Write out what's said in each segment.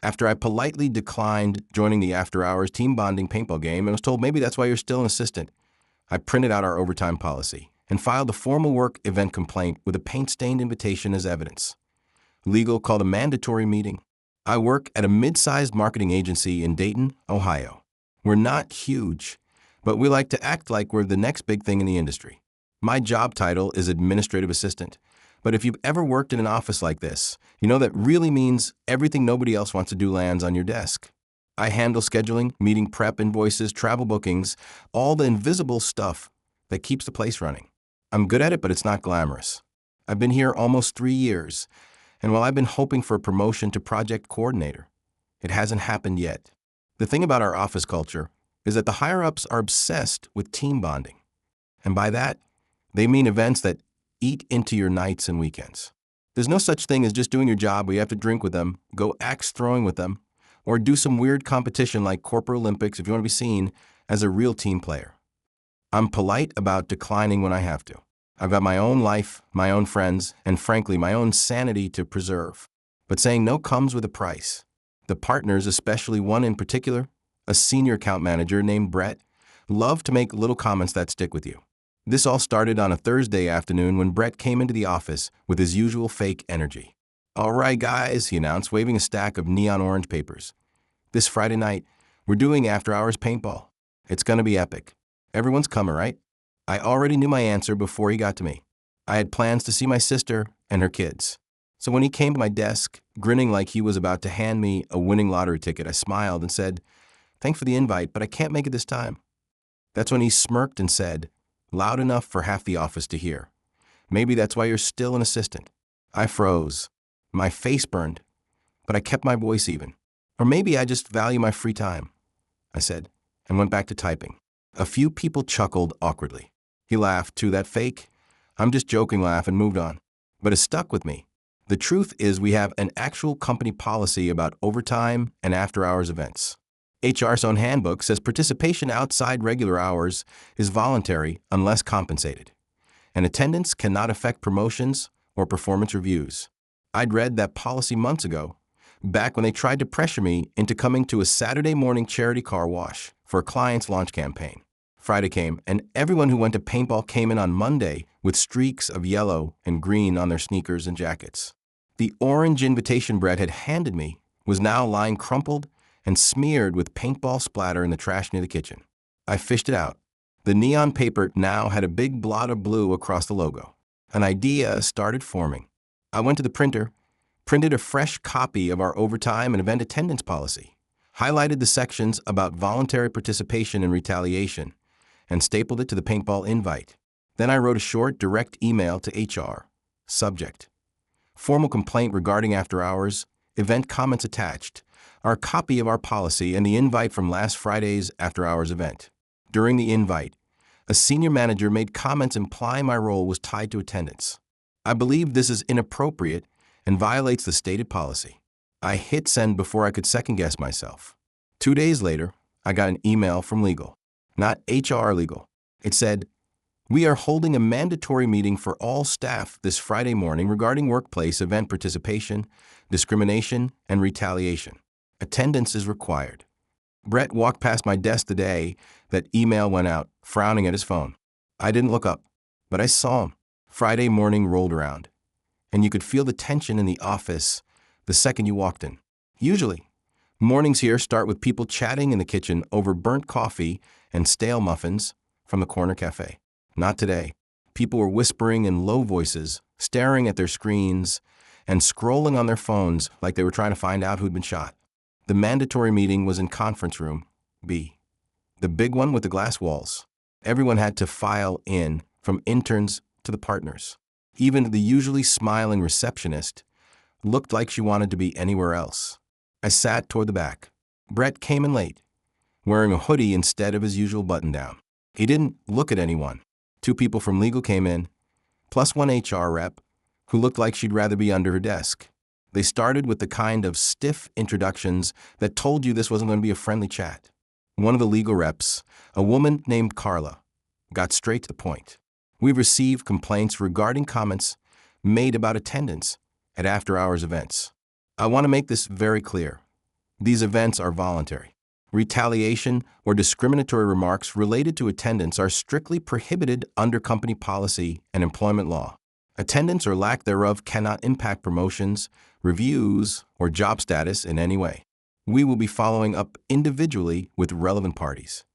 After I politely declined joining the after-hours team bonding paintball game and was told maybe that's why you're still an assistant, I printed out our overtime policy and filed a formal work event complaint with a paint-stained invitation as evidence. Legal called a mandatory meeting. I work at a mid-sized marketing agency in Dayton, Ohio. We're not huge, but we like to act like we're the next big thing in the industry. My job title is administrative assistant, but if you've ever worked in an office like this, you know that really means everything nobody else wants to do lands on your desk. I handle scheduling, meeting prep, invoices, travel bookings, all the invisible stuff that keeps the place running. I'm good at it, but it's not glamorous. I've been here almost 3 years, and while I've been hoping for a promotion to project coordinator, it hasn't happened yet. The thing about our office culture is that the higher-ups are obsessed with team bonding. And by that, they mean events that eat into your nights and weekends. There's no such thing as just doing your job where you have to drink with them, go axe throwing with them, or do some weird competition like Corporate Olympics if you want to be seen as a real team player. I'm polite about declining when I have to. I've got my own life, my own friends, and frankly, my own sanity to preserve. But saying no comes with a price. The partners, especially one in particular, a senior account manager named Brett, love to make little comments that stick with you. This all started on a Thursday afternoon when Brett came into the office with his usual fake energy. "All right, guys," he announced, waving a stack of neon orange papers. "This Friday night, we're doing after-hours paintball. It's going to be epic. Everyone's coming, right?" I already knew my answer before he got to me. I had plans to see my sister and her kids. So when he came to my desk, grinning like he was about to hand me a winning lottery ticket, I smiled and said, "Thanks for the invite, but I can't make it this time." That's when he smirked and said, loud enough for half the office to hear, "Maybe that's why you're still an assistant." I froze. My face burned, but I kept my voice even. "Or maybe I just value my free time," I said, and went back to typing. A few people chuckled awkwardly. He laughed too, that fake, "I'm just joking" laugh, and moved on. But it stuck with me. The truth is we have an actual company policy about overtime and after-hours events. HR's own handbook says participation outside regular hours is voluntary unless compensated, and attendance cannot affect promotions or performance reviews. I'd read that policy months ago, back when they tried to pressure me into coming to a Saturday morning charity car wash for a client's launch campaign. Friday came, and everyone who went to paintball came in on Monday with streaks of yellow and green on their sneakers and jackets. The orange invitation Brett had handed me was now lying crumpled and smeared with paintball splatter in the trash near the kitchen. I fished it out. The neon paper now had a big blot of blue across the logo. An idea started forming. I went to the printer, printed a fresh copy of our overtime and event attendance policy, highlighted the sections about voluntary participation and retaliation, and stapled it to the paintball invite. Then I wrote a short, direct email to HR. Subject: formal complaint regarding after hours, event comments attached, our copy of our policy, and the invite from last Friday's after-hours event. During the invite, a senior manager made comments implying my role was tied to attendance. I believe this is inappropriate and violates the stated policy. I hit send before I could second-guess myself. 2 days later, I got an email from legal. Not HR legal. It said, "We are holding a mandatory meeting for all staff this Friday morning regarding workplace event participation, discrimination, and retaliation. Attendance is required." Brett walked past my desk the day that email went out, frowning at his phone. I didn't look up, but I saw him. Friday morning rolled around, and you could feel the tension in the office the second you walked in. Usually, mornings here start with people chatting in the kitchen over burnt coffee and stale muffins from the corner cafe. Not today. People were whispering in low voices, staring at their screens, and scrolling on their phones like they were trying to find out who'd been shot. The mandatory meeting was in conference room B, the big one with the glass walls. Everyone had to file in, from interns to the partners. Even the usually smiling receptionist looked like she wanted to be anywhere else. I sat toward the back. Brett came in late, wearing a hoodie instead of his usual button-down. He didn't look at anyone. 2 people from legal came in, plus one HR rep, who looked like she'd rather be under her desk. They started with the kind of stiff introductions that told you this wasn't going to be a friendly chat. One of the legal reps, a woman named Carla, got straight to the point. "We've received complaints regarding comments made about attendance at after-hours events. I want to make this very clear. These events are voluntary. Retaliation or discriminatory remarks related to attendance are strictly prohibited under company policy and employment law. Attendance or lack thereof cannot impact promotions, reviews, or job status in any way. We will be following up individually with relevant parties.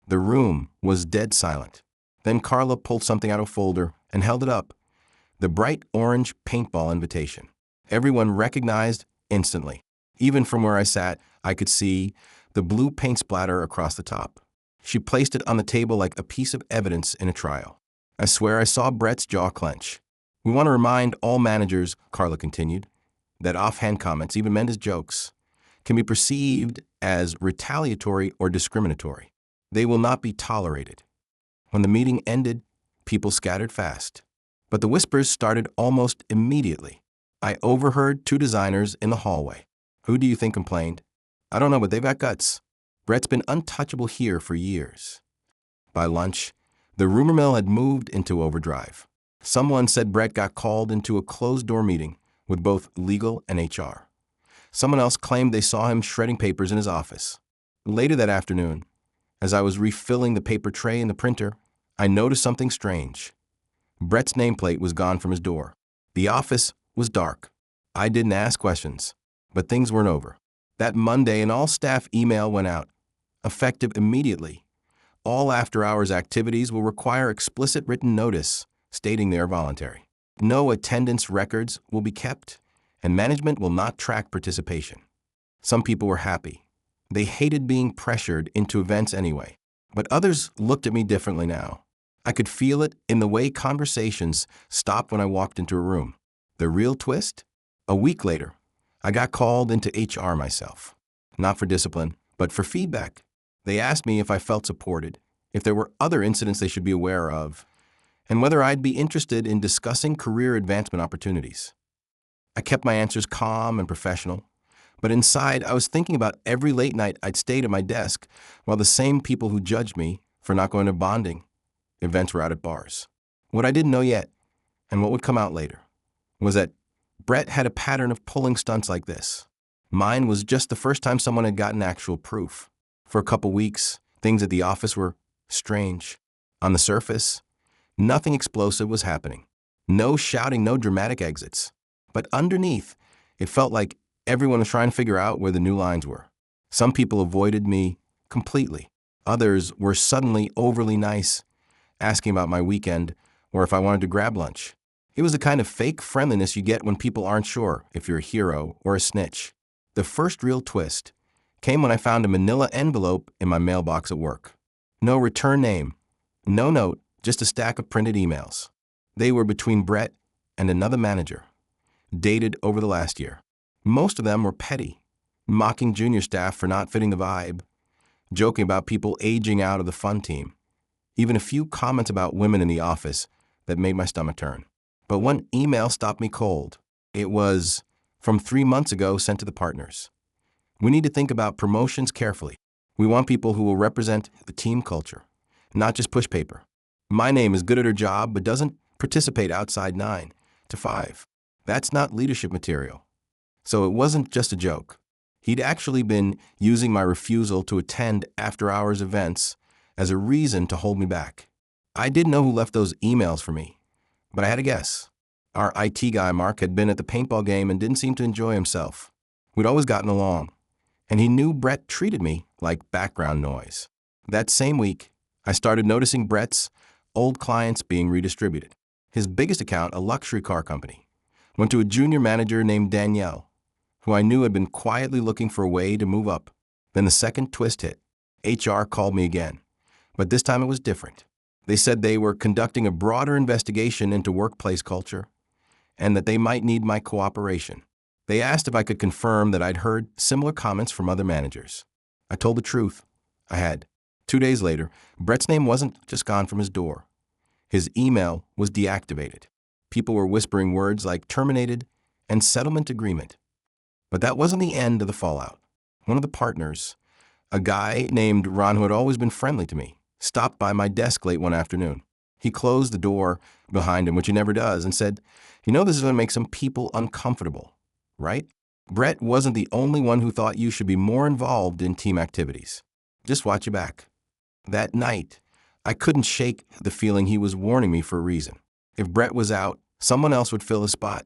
The room was dead silent. Then Carla pulled something out of a folder and held it up. The bright orange paintball invitation. Everyone recognized instantly. Even from where I sat, I could see the blue paint splatter across the top. She placed it on the table like a piece of evidence in a trial. I swear I saw Brett's jaw clench. We want to remind all managers, Carla continued, that offhand comments, even meant as jokes, can be perceived as retaliatory or discriminatory. They will not be tolerated. When the meeting ended, people scattered fast. But the whispers started almost immediately. I overheard two designers in the hallway. Who do you think complained? I don't know, but they've got guts. Brett's been untouchable here for years. By lunch, the rumor mill had moved into overdrive. Someone said Brett got called into a closed-door meeting with both legal and HR. Someone else claimed they saw him shredding papers in his office. Later that afternoon, as I was refilling the paper tray in the printer, I noticed something strange. Brett's nameplate was gone from his door. The office was dark. I didn't ask questions, but things weren't over. That Monday, an all-staff email went out, effective immediately. All after-hours activities will require explicit written notice stating they are voluntary. No attendance records will be kept, and management will not track participation. Some people were happy. They hated being pressured into events anyway, but others looked at me differently now. I could feel it in the way conversations stopped when I walked into a room. The real twist? A week later, I got called into HR myself. Not for discipline, but for feedback. They asked me if I felt supported, if there were other incidents they should be aware of, and whether I'd be interested in discussing career advancement opportunities. I kept my answers calm and professional, but inside I was thinking about every late night I'd stayed at my desk while the same people who judged me for not going to bonding events were out at bars. What I didn't know yet, and what would come out later, was that Brett had a pattern of pulling stunts like this. Mine was just the first time someone had gotten actual proof. For a couple weeks, things at the office were strange. On the surface, nothing explosive was happening. No shouting, no dramatic exits. But underneath, it felt like everyone was trying to figure out where the new lines were. Some people avoided me completely. Others were suddenly overly nice, asking about my weekend or if I wanted to grab lunch. It was the kind of fake friendliness you get when people aren't sure if you're a hero or a snitch. The first real twist came when I found a manila envelope in my mailbox at work. No return name, no note, just a stack of printed emails. They were between Brett and another manager, dated over the last year. Most of them were petty, mocking junior staff for not fitting the vibe, joking about people aging out of the fun team, even a few comments about women in the office that made my stomach turn. But one email stopped me cold. It was from 3 months ago sent to the partners. We need to think about promotions carefully. We want people who will represent the team culture, not just push paper. My name is good at her job but doesn't participate outside 9 to 5. That's not leadership material. So it wasn't just a joke. He'd actually been using my refusal to attend after-hours events as a reason to hold me back. I didn't know who left those emails for me, but I had a guess. Our IT guy, Mark, had been at the paintball game and didn't seem to enjoy himself. We'd always gotten along, and he knew Brett treated me like background noise. That same week, I started noticing Brett's old clients being redistributed. His biggest account, a luxury car company, went to a junior manager named Danielle, who I knew had been quietly looking for a way to move up. Then the second twist hit. HR called me again, but this time it was different. They said they were conducting a broader investigation into workplace culture and that they might need my cooperation. They asked if I could confirm that I'd heard similar comments from other managers. I told the truth. I had. 2 days later, Brett's name wasn't just gone from his door. His email was deactivated. People were whispering words like terminated and settlement agreement. But that wasn't the end of the fallout. One of the partners, a guy named Ron who had always been friendly to me, stopped by my desk late one afternoon. He closed the door behind him, which he never does, and said, "You know this is going to make some people uncomfortable, right?" Brett wasn't the only one who thought you should be more involved in team activities. Just watch your back. That night, I couldn't shake the feeling he was warning me for a reason. If Brett was out, someone else would fill his spot,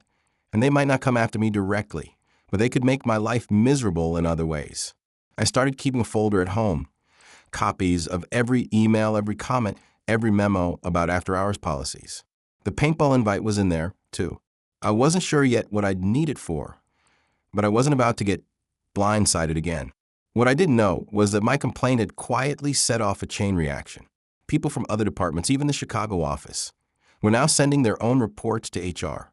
and they might not come after me directly, but they could make my life miserable in other ways. I started keeping a folder at home, copies of every email, every comment, every memo about after-hours policies. The paintball invite was in there, too. I wasn't sure yet what I'd need it for, but I wasn't about to get blindsided again. What I didn't know was that my complaint had quietly set off a chain reaction. People from other departments, even the Chicago office, were now sending their own reports to HR.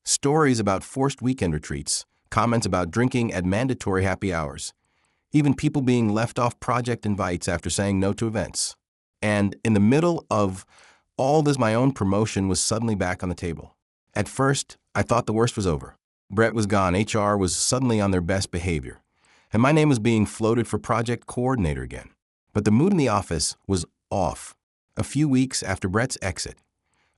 Stories about forced weekend retreats, comments about drinking at mandatory happy hours, even people being left off project invites after saying no to events. And in the middle of all this, my own promotion was suddenly back on the table. At first, I thought the worst was over. Brett was gone, HR was suddenly on their best behavior, and my name was being floated for project coordinator again. But the mood in the office was off. A few weeks after Brett's exit,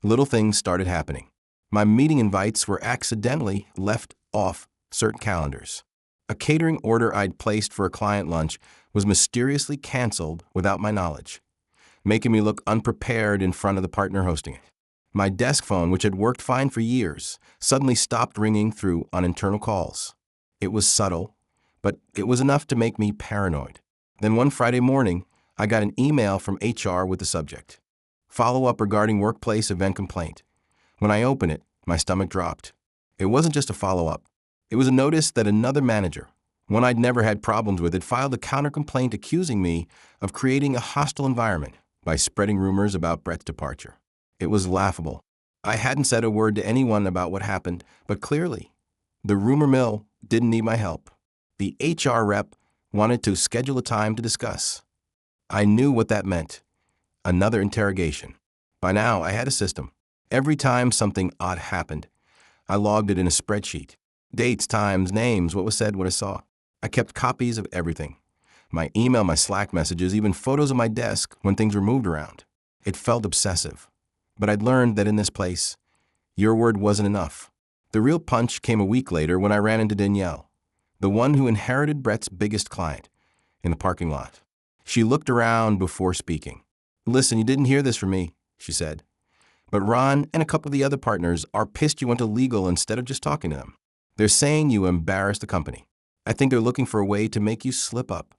little things started happening. My meeting invites were accidentally left off certain calendars. A catering order I'd placed for a client lunch was mysteriously canceled without my knowledge, making me look unprepared in front of the partner hosting it. My desk phone, which had worked fine for years, suddenly stopped ringing through on internal calls. It was subtle, but it was enough to make me paranoid. Then one Friday morning, I got an email from HR with the subject: follow-up regarding workplace event complaint. When I opened it, my stomach dropped. It wasn't just a follow-up. It was a notice that another manager, one I'd never had problems with, had filed a counter-complaint accusing me of creating a hostile environment by spreading rumors about Brett's departure. It was laughable. I hadn't said a word to anyone about what happened, but clearly, the rumor mill didn't need my help. The HR rep wanted to schedule a time to discuss. I knew what that meant. Another interrogation. By now, I had a system. Every time something odd happened, I logged it in a spreadsheet. Dates, times, names, what was said, what I saw. I kept copies of everything. My email, my Slack messages, even photos of my desk when things were moved around. It felt obsessive. But I'd learned that in this place, your word wasn't enough. The real punch came a week later when I ran into Danielle, the one who inherited Brett's biggest client, in the parking lot. She looked around before speaking. "Listen, you didn't hear this from me," she said. "But Ron and a couple of the other partners are pissed you went to legal instead of just talking to them. They're saying you embarrassed the company. I think they're looking for a way to make you slip up."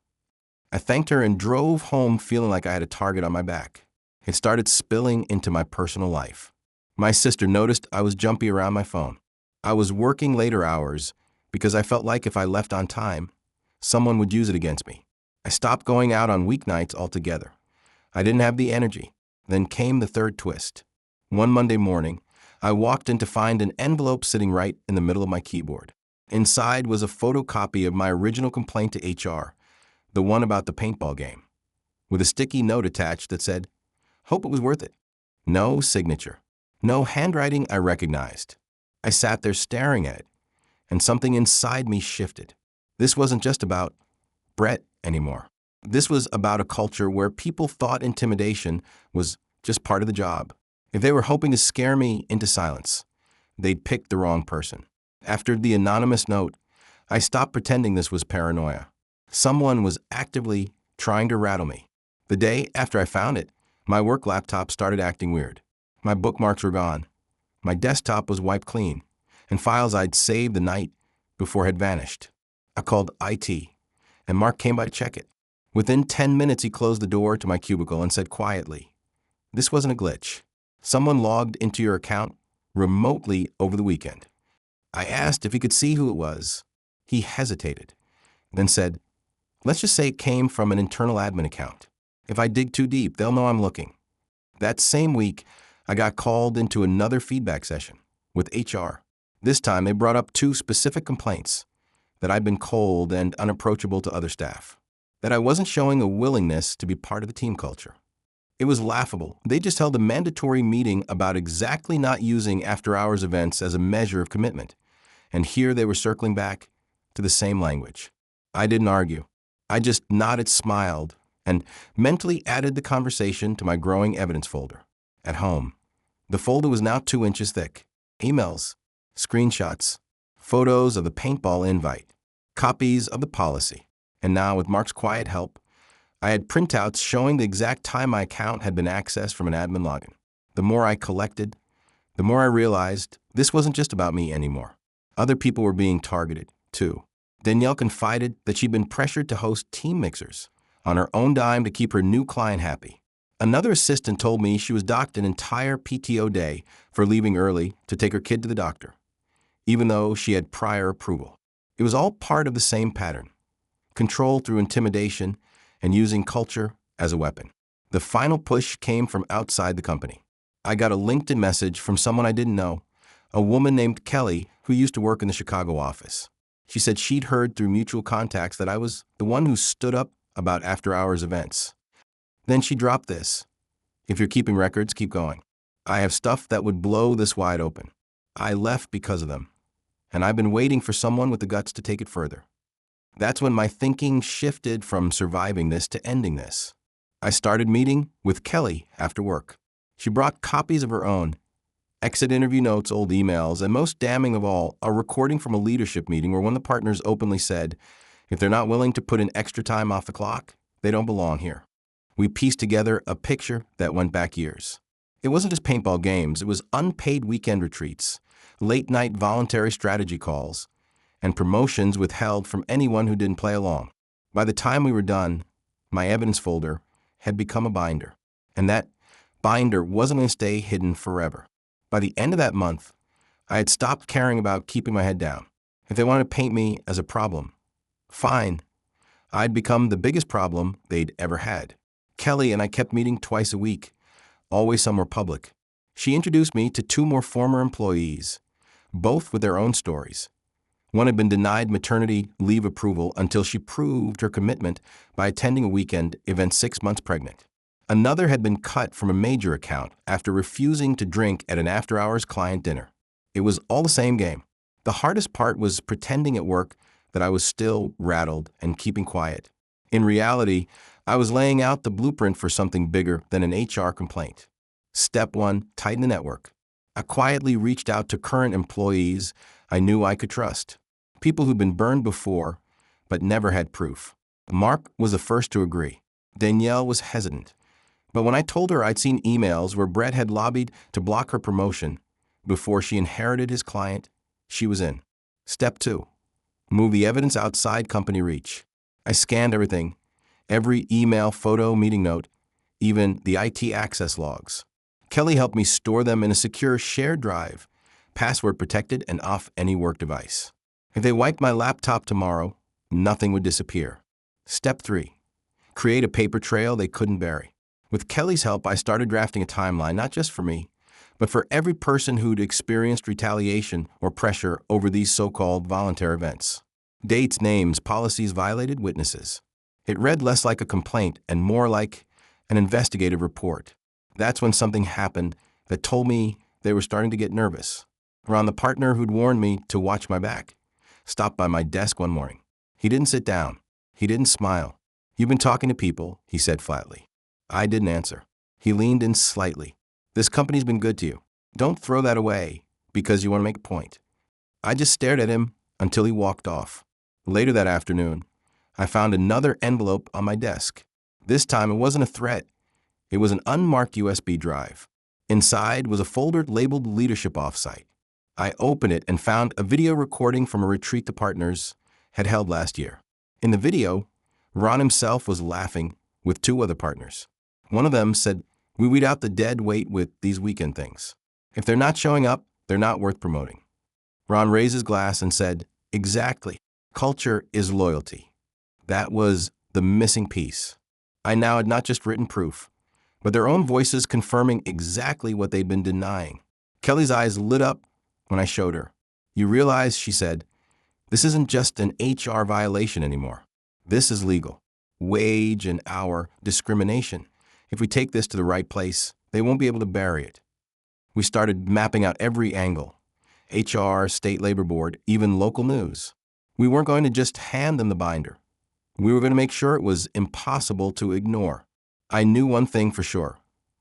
I thanked her and drove home feeling like I had a target on my back. It started spilling into my personal life. My sister noticed I was jumpy around my phone. I was working later hours because I felt like if I left on time, someone would use it against me. I stopped going out on weeknights altogether. I didn't have the energy. Then came the third twist. One Monday morning, I walked in to find an envelope sitting right in the middle of my keyboard. Inside was a photocopy of my original complaint to HR, the one about the paintball game, with a sticky note attached that said, "Hope it was worth it." No signature. No handwriting I recognized. I sat there staring at it, and something inside me shifted. This wasn't just about Brett anymore. This was about a culture where people thought intimidation was just part of the job. If they were hoping to scare me into silence, they'd picked the wrong person. After the anonymous note, I stopped pretending this was paranoia. Someone was actively trying to rattle me. The day after I found it, my work laptop started acting weird. My bookmarks were gone. My desktop was wiped clean, and files I'd saved the night before had vanished. I called IT, and Mark came by to check it. Within 10 minutes, he closed the door to my cubicle and said quietly, "This wasn't a glitch. Someone logged into your account remotely over the weekend." I asked if he could see who it was. He hesitated, then said, "Let's just say it came from an internal admin account. If I dig too deep, they'll know I'm looking." That same week, I got called into another feedback session with HR. This time, they brought up 2 specific complaints: that I'd been cold and unapproachable to other staff, that I wasn't showing a willingness to be part of the team culture. It was laughable. They just held a mandatory meeting about exactly not using after-hours events as a measure of commitment, and here they were circling back to the same language. I didn't argue. I just nodded, smiled, and mentally added the conversation to my growing evidence folder. At home, the folder was now 2 inches thick. Emails, screenshots, photos of the paintball invite, copies of the policy. And now, with Mark's quiet help, I had printouts showing the exact time my account had been accessed from an admin login. The more I collected, the more I realized this wasn't just about me anymore. Other people were being targeted, too. Danielle confided that she'd been pressured to host team mixers on her own dime to keep her new client happy. Another assistant told me she was docked an entire PTO day for leaving early to take her kid to the doctor, even though she had prior approval. It was all part of the same pattern: control through intimidation and using culture as a weapon. The final push came from outside the company. I got a LinkedIn message from someone I didn't know, a woman named Kelly who used to work in the Chicago office. She said she'd heard through mutual contacts that I was the one who stood up about after-hours events. Then she dropped this: "If you're keeping records, keep going. I have stuff that would blow this wide open. I left because of them, and I've been waiting for someone with the guts to take it further." That's when my thinking shifted from surviving this to ending this. I started meeting with Kelly after work. She brought copies of her own exit interview notes, old emails, and most damning of all, a recording from a leadership meeting where one of the partners openly said, if they're not willing to put in extra time off the clock, they don't belong here. We pieced together a picture that went back years. It wasn't just paintball games, it was unpaid weekend retreats, late-night voluntary strategy calls, and promotions withheld from anyone who didn't play along. By the time we were done, my evidence folder had become a binder, and that binder wasn't going to stay hidden forever. By the end of that month, I had stopped caring about keeping my head down. If they wanted to paint me as a problem, fine. I'd become the biggest problem they'd ever had. Kelly and I kept meeting twice a week, always somewhere public. She introduced me to two more former employees, both with their own stories. One had been denied maternity leave approval until she proved her commitment by attending a weekend event 6 months pregnant. Another had been cut from a major account after refusing to drink at an after-hours client dinner. It was all the same game. The hardest part was pretending at work that I was still rattled and keeping quiet. In reality, I was laying out the blueprint for something bigger than an HR complaint. Step 1, tighten the network. I quietly reached out to current employees I knew I could trust, people who'd been burned before but never had proof. Mark was the first to agree. Danielle was hesitant. But when I told her I'd seen emails where Brett had lobbied to block her promotion before she inherited his client, she was in. Step 2, move the evidence outside company reach. I scanned everything, every email, photo, meeting note, even the IT access logs. Kelly helped me store them in a secure shared drive, password protected and off any work device. If they wiped my laptop tomorrow, nothing would disappear. Step 3, create a paper trail they couldn't bury. With Kelly's help, I started drafting a timeline, not just for me, but for every person who'd experienced retaliation or pressure over these so-called voluntary events. Dates, names, policies violated, witnesses. It read less like a complaint and more like an investigative report. That's when something happened that told me they were starting to get nervous. Ron, the partner who'd warned me to watch my back, stopped by my desk one morning. He didn't sit down. He didn't smile. "You've been talking to people," he said flatly. I didn't answer. He leaned in slightly. "This company's been good to you. Don't throw that away because you want to make a point." I just stared at him until he walked off. Later that afternoon, I found another envelope on my desk. This time it wasn't a threat. It was an unmarked USB drive. Inside was a folder labeled Leadership Offsite. I opened it and found a video recording from a retreat the partners had held last year. In the video, Ron himself was laughing with two other partners. One of them said, "We weed out the dead weight with these weekend things. If they're not showing up, they're not worth promoting." Ron raised his glass and said, "Exactly. Culture is loyalty." That was the missing piece. I now had not just written proof, but their own voices confirming exactly what they'd been denying. Kelly's eyes lit up when I showed her. "You realize," she said, "this isn't just an HR violation anymore. This is legal. Wage and hour discrimination. If we take this to the right place, they won't be able to bury it." We started mapping out every angle: HR, state labor board, even local news. We weren't going to just hand them the binder. We were going to make sure it was impossible to ignore. I knew one thing for sure.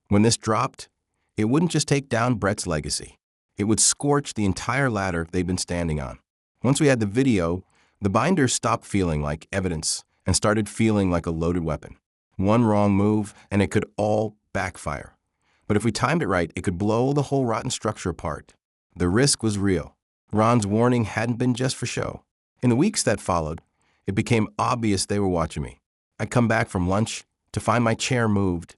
When this dropped, it wouldn't just take down Brett's legacy. It would scorch the entire ladder they'd been standing on. Once we had the video, the binder stopped feeling like evidence and started feeling like a loaded weapon. One wrong move, and it could all backfire. But if we timed it right, it could blow the whole rotten structure apart. The risk was real. Ron's warning hadn't been just for show. In the weeks that followed, it became obvious they were watching me. I'd come back from lunch to find my chair moved,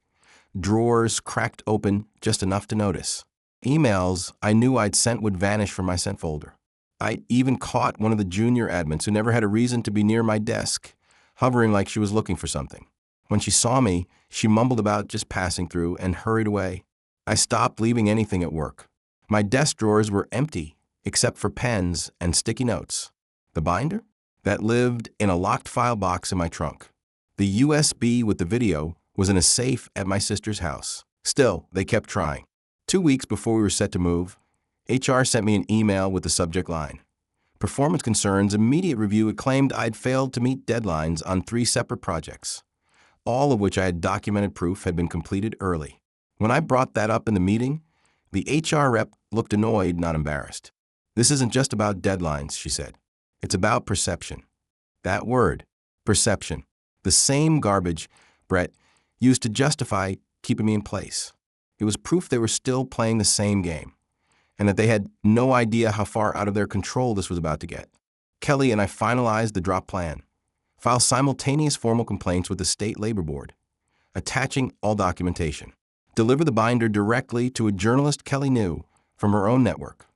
drawers cracked open just enough to notice. Emails I knew I'd sent would vanish from my sent folder. I even caught one of the junior admins who never had a reason to be near my desk, hovering like she was looking for something. When she saw me, she mumbled about just passing through and hurried away. I stopped leaving anything at work. My desk drawers were empty, except for pens and sticky notes. The binder? That lived in a locked file box in my trunk. The USB with the video was in a safe at my sister's house. Still, they kept trying. 2 weeks before we were set to move, HR sent me an email with the subject line. Performance concerns, immediate review. It claimed I'd failed to meet deadlines on 3 separate projects, all of which I had documented proof had been completed early. When I brought that up in the meeting, the HR rep looked annoyed, not embarrassed. This isn't just about deadlines, she said. It's about perception. That word, perception. The same garbage Brett used to justify keeping me in place. It was proof they were still playing the same game, and that they had no idea how far out of their control this was about to get. Kelly and I finalized the drop plan, filed simultaneous formal complaints with the State Labor Board, attaching all documentation, deliver the binder directly to a journalist Kelly knew from her own network,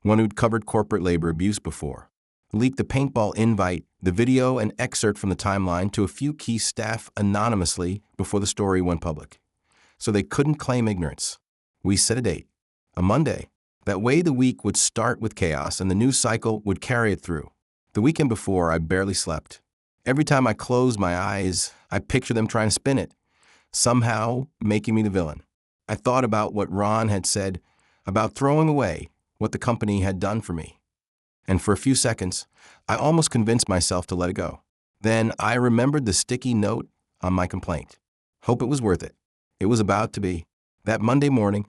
one who'd covered corporate labor abuse before, leaked the Paintball invite, the video and excerpt from the timeline to a few key staff anonymously before the story went public, so they couldn't claim ignorance. We set a date, a Monday. That way the week would start with chaos and the news cycle would carry it through. The weekend before, I barely slept. Every time I closed my eyes, I pictured them trying to spin it, somehow making me the villain. I thought about what Ron had said about throwing away what the company had done for me. And for a few seconds, I almost convinced myself to let it go. Then I remembered the sticky note on my complaint. Hope it was worth it. It was about to be. That Monday morning,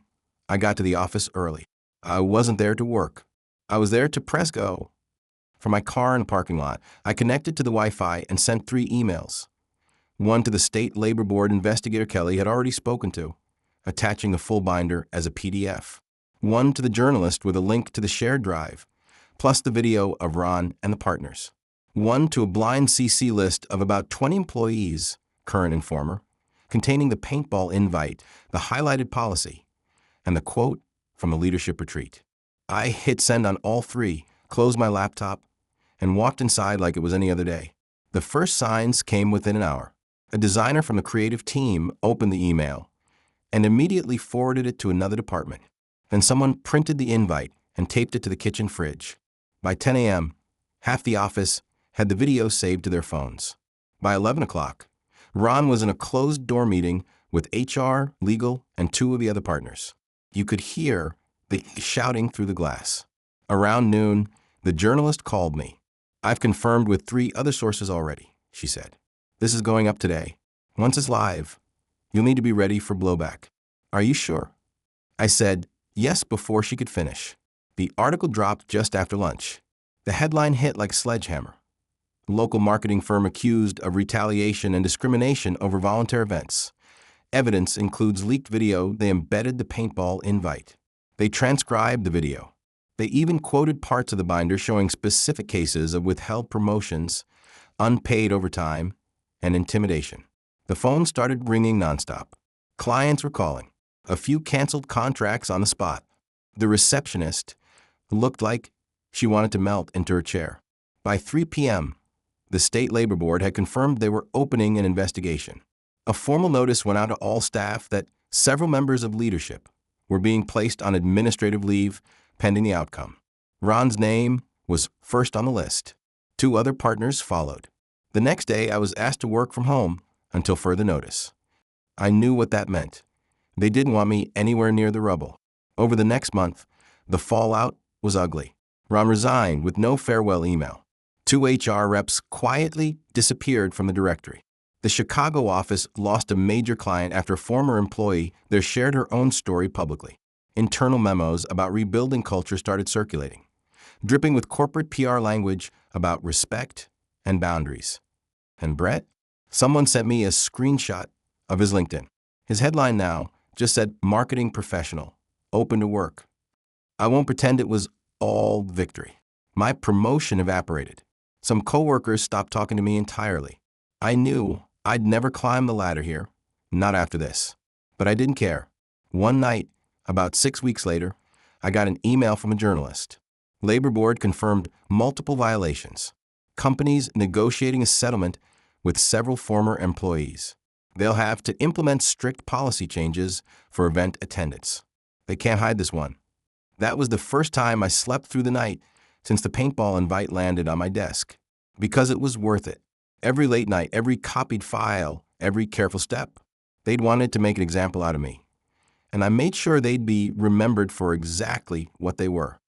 I got to the office early. I wasn't there to work. I was there to press go. From my car in the parking lot, I connected to the Wi-Fi and sent 3 emails. One to the State Labor Board investigator Kelly had already spoken to, attaching the full binder as a PDF. One to the journalist with a link to the shared drive, plus the video of Ron and the partners. One to a blind CC list of about 20 employees, current and former, containing the Paintball invite, the highlighted policy, and the quote from the leadership retreat. I hit send on all 3, closed my laptop, and walked inside like it was any other day. The first signs came within an hour. A designer from the creative team opened the email and immediately forwarded it to another department. Then someone printed the invite and taped it to the kitchen fridge. By 10 a.m., half the office had the video saved to their phones. By 11 o'clock, Ron was in a closed-door meeting with HR, legal, and 2 of the other partners. You could hear the shouting through the glass. Around noon, the journalist called me. I've confirmed with 3 other sources already, she said. This is going up today. Once it's live, you'll need to be ready for blowback. Are you sure? I said yes before she could finish. The article dropped just after lunch. The headline hit like a sledgehammer. The local marketing firm accused of retaliation and discrimination over volunteer events. Evidence includes leaked video. They embedded the Paintball invite. They transcribed the video. They even quoted parts of the binder showing specific cases of withheld promotions, unpaid overtime, and intimidation. The phone started ringing nonstop. Clients were calling. A few canceled contracts on the spot. The receptionist looked like she wanted to melt into her chair. By 3 p.m., the State Labor Board had confirmed they were opening an investigation. A formal notice went out to all staff that several members of leadership were being placed on administrative leave pending the outcome. Ron's name was first on the list. 2 other partners followed. The next day, I was asked to work from home until further notice. I knew what that meant. They didn't want me anywhere near the rubble. Over the next month, the fallout was ugly. Ron resigned with no farewell email. 2 HR reps quietly disappeared from the directory. The Chicago office lost a major client after a former employee there shared her own story publicly. Internal memos about rebuilding culture started circulating. dripping with corporate PR language about respect and boundaries. And Brett? Someone sent me a screenshot of his LinkedIn. His headline now just said marketing professional, open to work. I won't pretend it was all victory. My promotion evaporated. Some coworkers stopped talking to me entirely. I knew I'd never climb the ladder here, not after this. But I didn't care. One night, about 6 weeks later, I got an email from a journalist. Labor Board confirmed multiple violations. Companies negotiating a settlement with several former employees. They'll have to implement strict policy changes for event attendance. They can't hide this one. That was the first time I slept through the night since the paintball invite landed on my desk. Because it was worth it. Every late night, every copied file, every careful step. They'd wanted to make an example out of me. And I made sure they'd be remembered for exactly what they were.